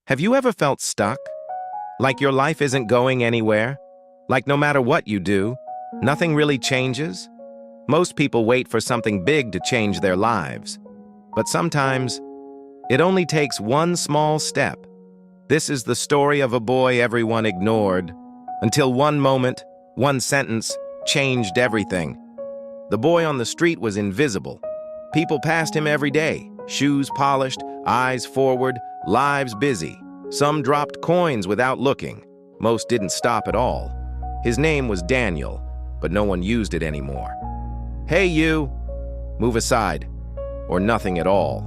Have you ever felt stuck? Like your life isn't going anywhere? Like no matter what you do, nothing really changes? Most people wait for something big to change their lives. But sometimes, it only takes one small step. This is the story of a boy everyone ignored, until one moment, one sentence, changed everything. The boy on the street was invisible. People passed him every day, shoes polished, eyes forward, lives busy. Some dropped coins without looking. Most didn't stop at all. His name was Daniel, but no one used it anymore. Hey you! Move aside, or nothing at all.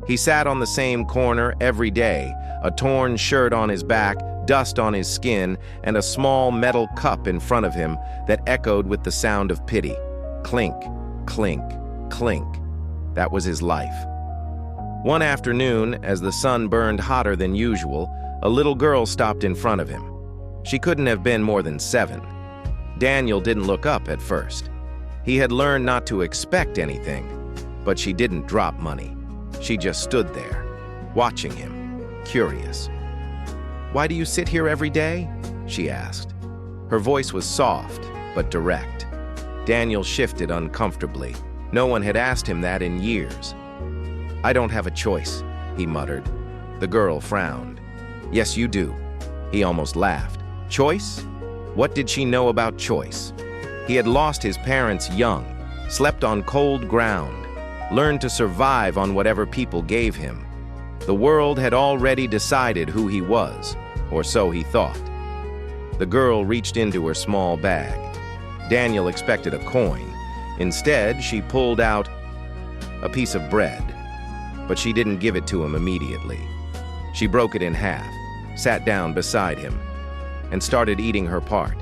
He sat on the same corner every day, a torn shirt on his back, dust on his skin, and a small metal cup in front of him that echoed with the sound of pity. Clink, clink, clink. That was his life. One afternoon, as the sun burned hotter than usual, a little girl stopped in front of him. She couldn't have been more than 7. Daniel didn't look up at first. He had learned not to expect anything, but she didn't drop money. She just stood there, watching him, curious. "Why do you sit here every day?" she asked. Her voice was soft, but direct. Daniel shifted uncomfortably. No one had asked him that in years. "I don't have a choice," he muttered. The girl frowned. "Yes, you do." He almost laughed. Choice? What did she know about choice? He had lost his parents young, slept on cold ground, learned to survive on whatever people gave him. The world had already decided who he was, or so he thought. The girl reached into her small bag. Daniel expected a coin. Instead, she pulled out a piece of bread, but she didn't give it to him immediately. She broke it in half, sat down beside him, and started eating her part.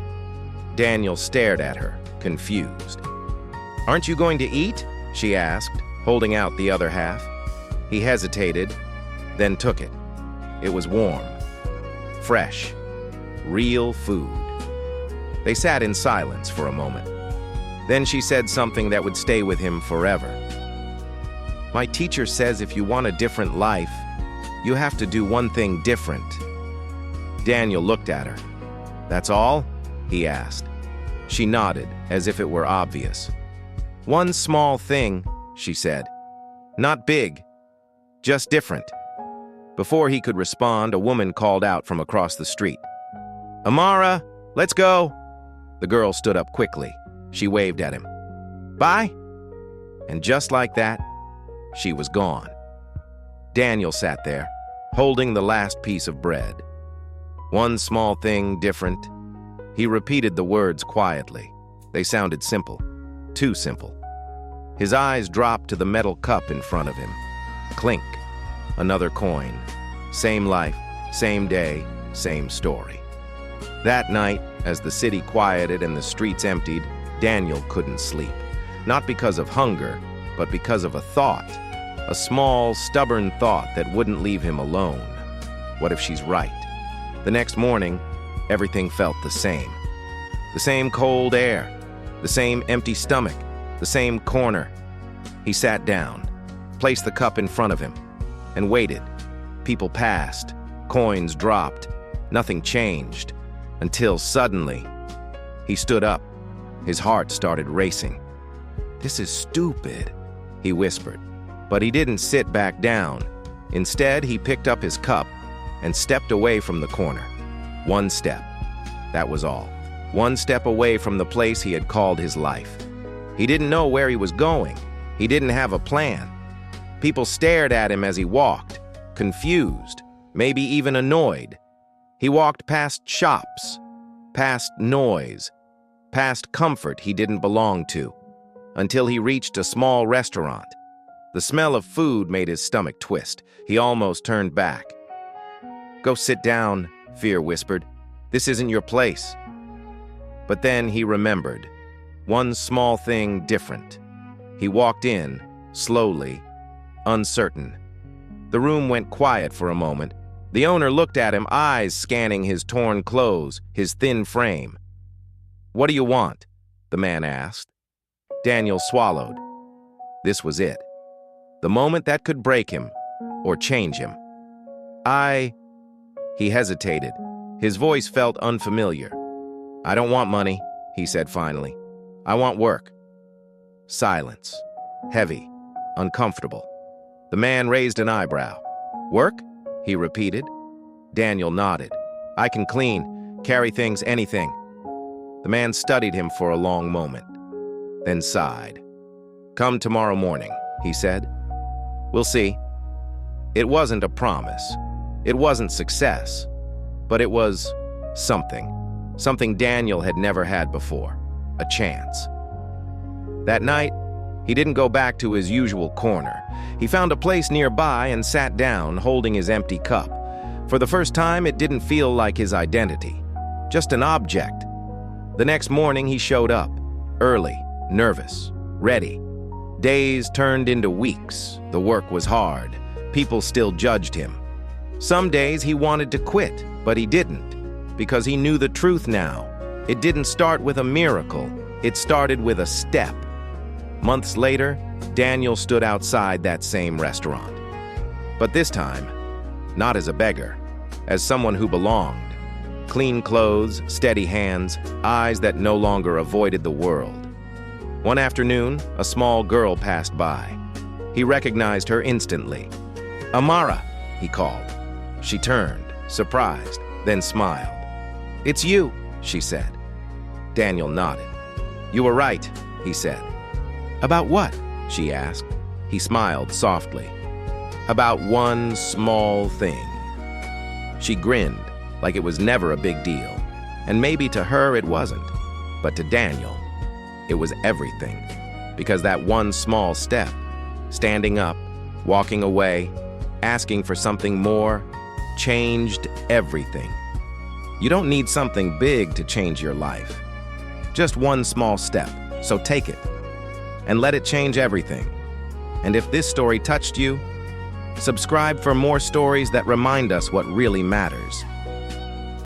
Daniel stared at her, confused. "Aren't you going to eat?" she asked, holding out the other half. He hesitated, then took it. It was warm, fresh, real food. They sat in silence for a moment. Then she said something that would stay with him forever. "My teacher says if you want a different life, you have to do one thing different." Daniel looked at her. "That's all?" he asked. She nodded, as if it were obvious. "One small thing," she said. "Not big, just different." Before he could respond, a woman called out from across the street. "Amara, let's go!" The girl stood up quickly. She waved at him. "Bye!" And just like that, she was gone. Daniel sat there, holding the last piece of bread. One small thing different. He repeated the words quietly. They sounded simple, too simple. His eyes dropped to the metal cup in front of him. Clink, another coin. Same life, same day, same story. That night, as the city quieted and the streets emptied, Daniel couldn't sleep. Not because of hunger, but because of a thought. A small, stubborn thought that wouldn't leave him alone. What if she's right? The next morning, everything felt the same. The same cold air, the same empty stomach, the same corner. He sat down, placed the cup in front of him, and waited. People passed, coins dropped, nothing changed, until suddenly, he stood up. His heart started racing. "This is stupid," he whispered. But he didn't sit back down. Instead, he picked up his cup and stepped away from the corner. One step. That was all. One step away from the place he had called his life. He didn't know where he was going. He didn't have a plan. People stared at him as he walked, confused, maybe even annoyed. He walked past shops, past noise, past comfort he didn't belong to, until he reached a small restaurant. The smell of food made his stomach twist. He almost turned back. "Go sit down," fear whispered. "This isn't your place." But then he remembered. One small thing different. He walked in, slowly, uncertain. The room went quiet for a moment. The owner looked at him, eyes scanning his torn clothes, his thin frame. "What do you want?" the man asked. Daniel swallowed. This was it. The moment that could break him, or change him. He hesitated. His voice felt unfamiliar. "I don't want money," he said finally. "I want work." Silence. Heavy. Uncomfortable. The man raised an eyebrow. "Work?" he repeated. Daniel nodded. "I can clean, carry things, anything." The man studied him for a long moment, then sighed. "Come tomorrow morning," he said. "We'll see." It wasn't a promise. It wasn't success. But it was something. Something Daniel had never had before. A chance. That night, he didn't go back to his usual corner. He found a place nearby and sat down, holding his empty cup. For the first time, it didn't feel like his identity. Just an object. The next morning, he showed up. Early, nervous, ready. Days turned into weeks. The work was hard. People still judged him. Some days he wanted to quit, but he didn't, because he knew the truth now. It didn't start with a miracle. It started with a step. Months later, Daniel stood outside that same restaurant. But this time, not as a beggar, as someone who belonged. Clean clothes, steady hands, eyes that no longer avoided the world. One afternoon, a small girl passed by. He recognized her instantly. "Amara," he called. She turned, surprised, then smiled. "It's you," she said. Daniel nodded. "You were right," he said. "About what?" she asked. He smiled softly. "About one small thing." She grinned, like it was never a big deal. And maybe to her it wasn't. But to Daniel, it was everything. Because that one small step, standing up, walking away, asking for something more, changed everything. You don't need something big to change your life. Just one small step, so take it. And let it change everything. And if this story touched you, subscribe for more stories that remind us what really matters.